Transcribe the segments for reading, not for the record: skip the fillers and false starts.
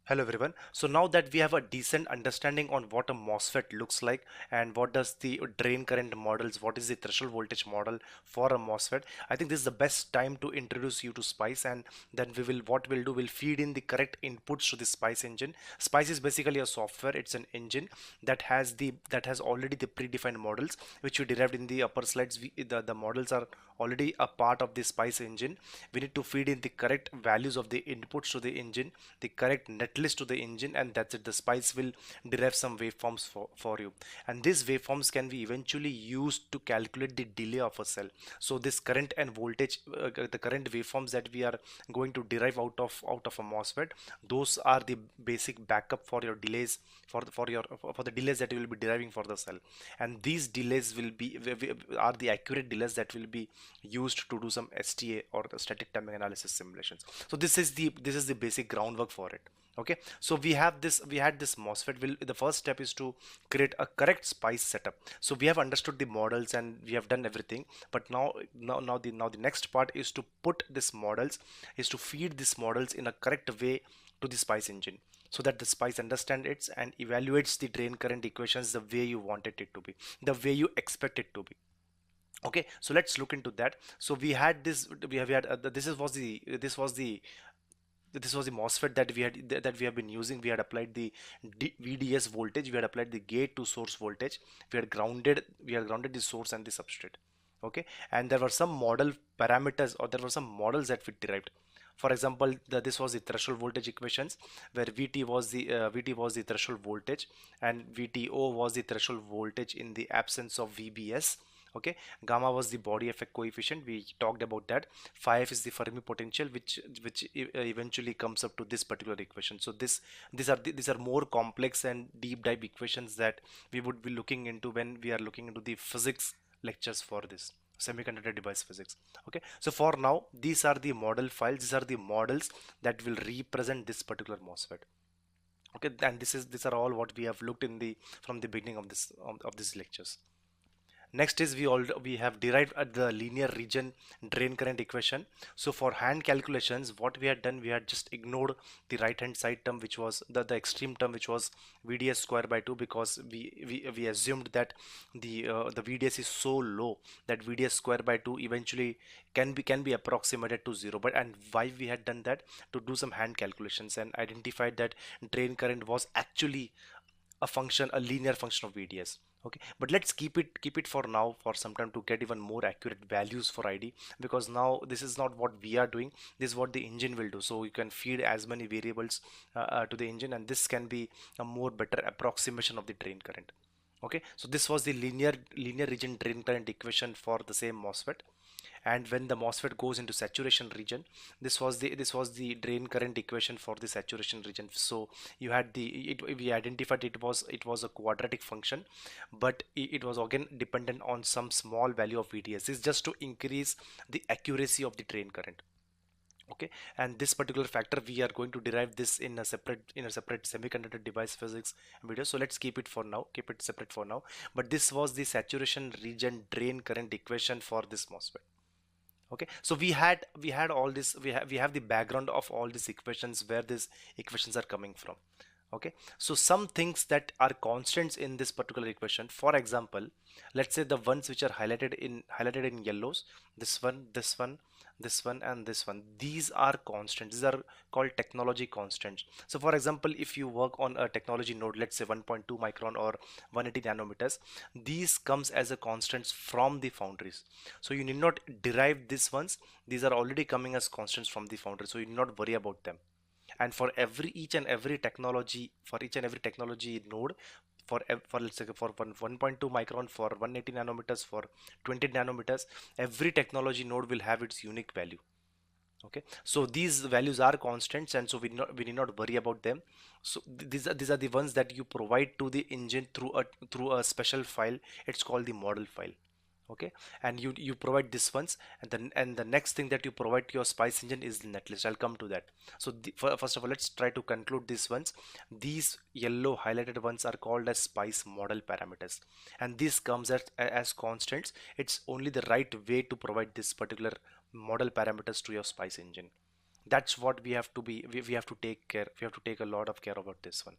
Hello everyone. So now that we have a decent understanding on what a MOSFET looks like and what does the drain current models, what is the threshold voltage model for a MOSFET, I think this is the best time to introduce you to SPICE, and then what we'll do, we'll feed in the correct inputs to the SPICE engine. SPICE is basically a software, it's an engine that has already the predefined models which we derived in the upper slides. The models are already a part of the SPICE engine. We need to feed in the correct values of the inputs to the engine, the correct netlist to the engine, and that's it. The SPICE will derive some waveforms for you, and these waveforms can be eventually used to calculate the delay of a cell. So this current and voltage, the current waveforms that we are going to derive out of a MOSFET, those are the basic backup for your delays, for the delays that you will be deriving for the cell. And these delays are the accurate delays that will be used to do some STA, or the static timing analysis simulations. So this is the basic groundwork for it. Okay, so we had this MOSFET. The first step is to create a correct SPICE setup. So we have understood the models and we have done everything, but now the next part is to put these models, is to feed these models in a correct way to the SPICE engine, so that the SPICE understands it and evaluates the drain current equations the way you wanted it to be, the way you expect it to be. Okay, so let's look into that. So we had this we have had this was the MOSFET that we have been using. We had applied the VDS voltage, we had applied the gate to source voltage, we had grounded the source and the substrate. Okay, and there were some model parameters, or there were some models that we derived. For example, this was the threshold voltage equations, where VT was the threshold voltage, and VTO was the threshold voltage in the absence of VBS. Okay, gamma was the body effect coefficient, we talked about that. Phi f is the Fermi potential, which eventually comes up to this particular equation. So these are more complex and deep dive equations that we would be looking into when we are looking into the physics lectures for this semiconductor device physics. Okay, so for now, these are the model files, these are the models that will represent this particular MOSFET. Okay, and these are all what we have looked in the from the beginning of these lectures. Next is we have derived at the linear region drain current equation. So for hand calculations, what we had done, we had just ignored the right hand side term, which was the extreme term, which was VDS square by 2, because we assumed that the VDS is so low that VDS square by 2 eventually can be approximated to 0. But and why we had done that? To do some hand calculations and identified that drain current was actually a linear function of VDS. Okay, but let's keep it for now, for some time, to get even more accurate values for ID, because now this is not what we are doing, this is what the engine will do. So you can feed as many variables to the engine, and this can be a more better approximation of the drain current. Okay, so this was the linear region drain current equation for the same MOSFET. And when the MOSFET goes into saturation region, this was the drain current equation for the saturation region. So you had we identified it was a quadratic function, but it was again dependent on some small value of VDS. This is just to increase the accuracy of the drain current. Okay, and this particular factor we are going to derive this in a separate semiconductor device physics video. So let's keep it separate for now. But this was the saturation region drain current equation for this MOSFET. Okay, so we had all this, we have the background of all these equations, where these equations are coming from. Okay, so some things that are constants in this particular equation, for example, let's say the ones which are highlighted in yellows, this one and this one, these are constants, these are called technology constants. So for example, if you work on a technology node, let's say 1.2 micron or 180 nanometers, these comes as a constants from the foundries. So you need not derive these ones, these are already coming as constants from the foundry, so you need not worry about them. And for each and every technology node, for let's say for 1.2 micron, for 180 nanometers, for 20 nanometers, every technology node will have its unique value. Okay, so these values are constants, and so we need not worry about them. So these are the ones that you provide to the engine through a special file, it's called the model file. Okay, and you provide this ones, and the next thing that you provide to your SPICE engine is the netlist. I'll come to that. So first of all, let's try to conclude these ones. These yellow highlighted ones are called as SPICE model parameters, and this comes as constants. It's only the right way to provide this particular model parameters to your SPICE engine. That's what we have to be, we have to take care, we have to take a lot of care about this one.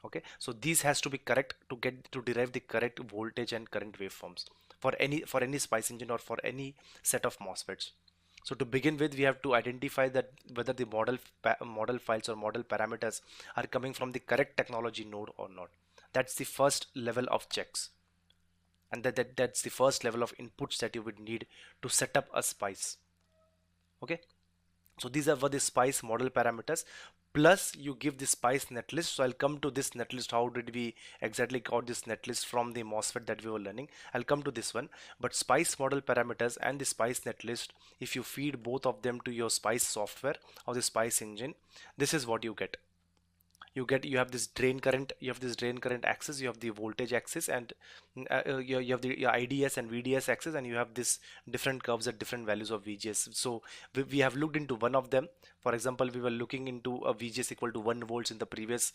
Okay, so these has to be correct to get to derive the correct voltage and current waveforms for any spice engine or for any set of MOSFETs. So to begin with, we have to identify that whether the model files or model parameters are coming from the correct technology node or not. That's the first level of checks, and that's the first level of inputs that you would need to set up a spice. Okay, so these are for the spice model parameters, plus you give the spice netlist. So I'll come to this netlist. How did we exactly got this netlist from the MOSFET that we were learning? I'll come to this one. But spice model parameters and the spice netlist, if you feed both of them to your spice software or the spice engine, this is what you get. You have this drain current, you have this drain current axis, you have the voltage axis, and you have the your IDS and VDS axis, and you have this different curves at different values of VGS. So we have looked into one of them. For example, we were looking into a VGS equal to 1 volts in the previous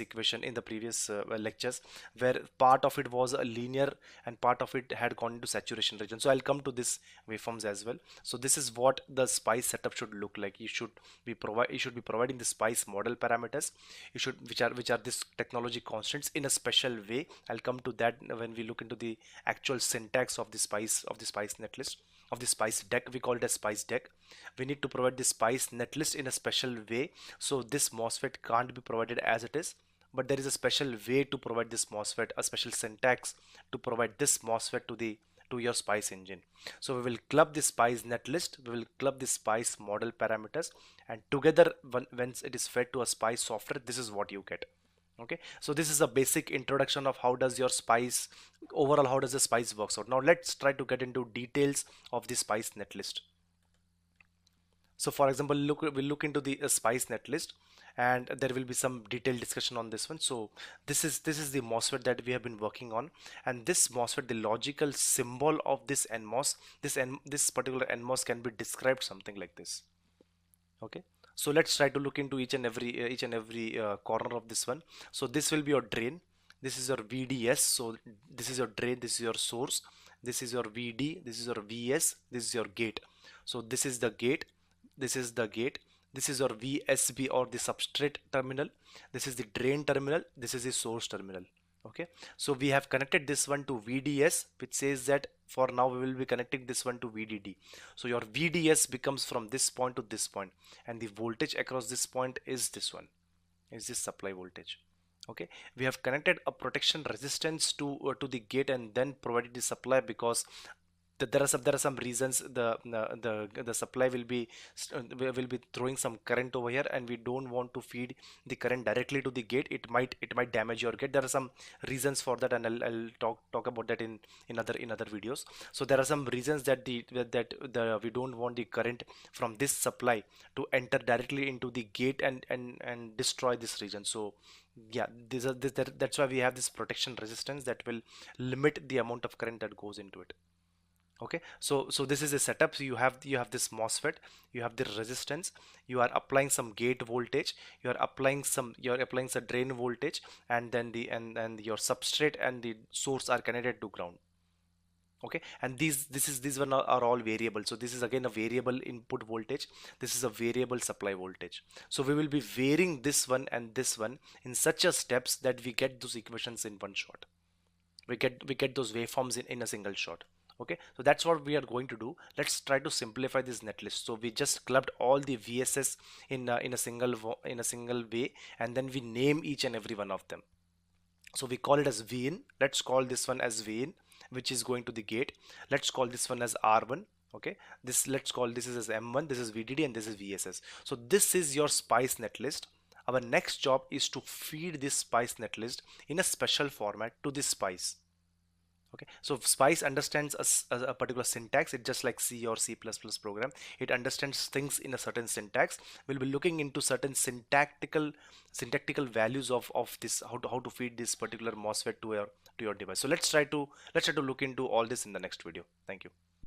equation, in the previous lectures, where part of it was a linear and part of it had gone into saturation region. So I'll come to this waveforms as well. So this is what the spice setup should look like. You should be providing the spice model parameters, you should which are this technology constants in a special way. I'll come to that when we look into the actual syntax of the spice netlist, of the spice deck. We call it a spice deck. We need to provide the spice netlist in a special way, so this MOSFET can't be provided as it is, but there is a special way to provide this MOSFET, a special syntax to provide this MOSFET to your spice engine. So we will club the spice netlist, we will club the spice model parameters, and together once it is fed to a spice software, this is what you get. Okay, so this is a basic introduction of how does your spice overall, how does the spice works out. Now let's try to get into details of the spice netlist. So for example, we'll look into the spice netlist, and there will be some detailed discussion on this one. So this is the MOSFET that we have been working on, and this MOSFET, the logical symbol of this NMOS, this particular NMOS can be described something like this. Okay, so let's try to look into each and every corner of this one. So this will be your drain, this is your VDS, so this is your drain, this is your source, this is your VD, this is your VS, this is your gate. So this is the gate, this is the gate, this is your VSB or the substrate terminal, this is the drain terminal, this is the source terminal. Okay, so we have connected this one to VDS, which says that for now we will be connecting this one to VDD. So your VDS becomes from this point to this point, and the voltage across this point is this one, is this supply voltage. Okay, we have connected a protection resistance to the gate and then provided the supply, because there are some reasons the supply will be throwing some current over here, and we don't want to feed the current directly to the gate. It might damage your gate. There are some reasons for that, and I'll talk about that in other videos. So there are some reasons that the we don't want the current from this supply to enter directly into the gate and destroy this region. So yeah, that's why we have this protection resistance that will limit the amount of current that goes into it. Okay, so this is a setup. So you have this MOSFET, you have the resistance, you are applying some gate voltage, you're applying some drain voltage, and then and your substrate and the source are connected to ground. Okay, and these one are all variable. So this is again a variable input voltage, this is a variable supply voltage. So we will be varying this one and this one in such a steps that we get those equations in one shot. We get those waveforms in a single shot. Okay, so that's what we are going to do. Let's try to simplify this netlist. So we just clubbed all the VSS in a single way, and then we name each and every one of them. So we call it as VIN. Let's call this one as VIN, which is going to the gate. Let's call this one as R1. Okay, let's call this as M1, this is VDD, and this is VSS. So this is your spice netlist. Our next job is to feed this spice netlist in a special format to this spice. Okay, so spice understands a particular syntax. It's just like C or C++ program. It understands things in a certain syntax. We'll be looking into certain syntactical values of this, how to feed this particular MOSFET to your device. So let's try to look into all this in the next video. Thank you.